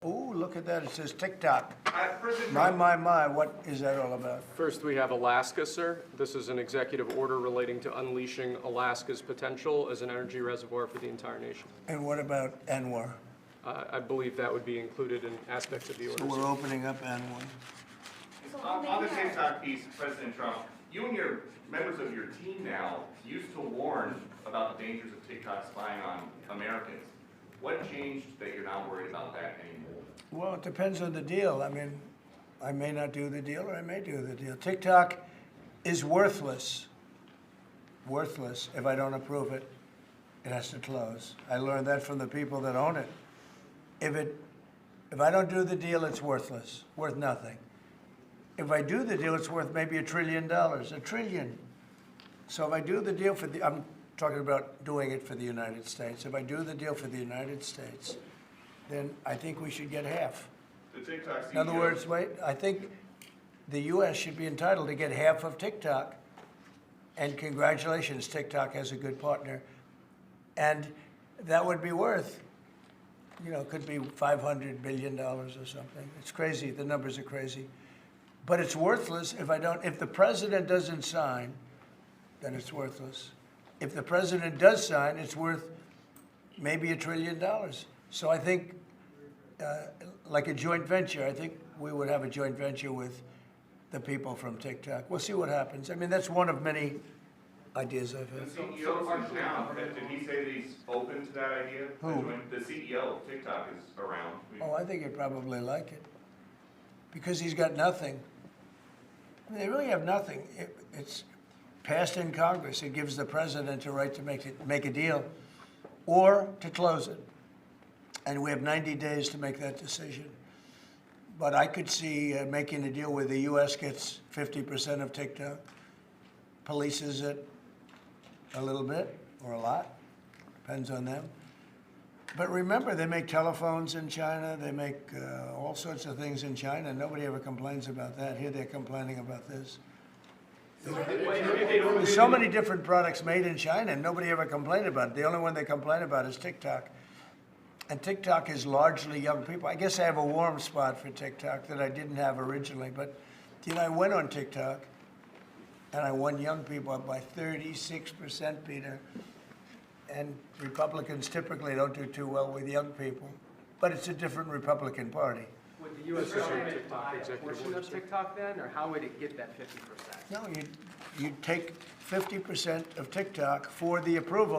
Ooh, look at that, it says TikTok. President My, Trump, what is that all about? First, we have Alaska, sir. This is an executive order relating to unleashing Alaska's potential as an energy reservoir for the entire nation. And what about Anwar? I believe that would be included in aspects of the So order. we're opening up Anwar. on the TikTok piece, President Trump, you and your members of your team now used to warn about the dangers of TikTok spying on Americans. What changed that you're not worried about that anymore? Well, it depends on the deal. I mean, I may not do the deal or I may do the deal. TikTok is worthless. Worthless. If I don't approve it, it has to close. I learned that from the people that own it. If I don't do the deal, it's worthless, worth nothing. If I do the deal, it's worth maybe $1 trillion, $1 trillion. So if I do the deal I'm talking about doing it for the United States. If I do the deal for the United States, then I think we should get half. The TikTok CEO. In other words, I think the U.S. should be entitled to get half of TikTok. And congratulations, TikTok has a good partner. And that would be worth, could be $500 billion or something. It's crazy, the numbers are crazy. But it's worthless if the president doesn't sign, then it's worthless. If the president does sign, it's worth maybe $1 trillion. So I think, like a joint venture, I think we would have a joint venture with the people from TikTok. We'll see what happens. I mean, that's one of many ideas I've had. The CEO's in town. Did he say that he's open to that idea? Who? The CEO of TikTok is around. Oh, I think he'd probably like it. Because he's got nothing. I mean, they really have nothing. It's passed in Congress. It gives the president a right to make a deal or to close it. And we have 90 days to make that decision. But I could see making a deal where the U.S. gets 50% of TikTok, polices it a little bit or a lot, depends on them. But remember, they make telephones in China. They make all sorts of things in China. Nobody ever complains about that. Here they're complaining about this. There's so many different products made in China, and nobody ever complained about it. The only one they complain about is TikTok. And TikTok is largely young people. I guess I have a warm spot for TikTok that I didn't have originally. But, I went on TikTok, and I won young people up by 36%, Peter. And Republicans typically don't do too well with young people. But it's a different Republican Party. Would the U.S. This is a government TikTok buy a executive portion order. of TikTok then, or how would it get that 50%? No, you'd take 50% of TikTok for the approval.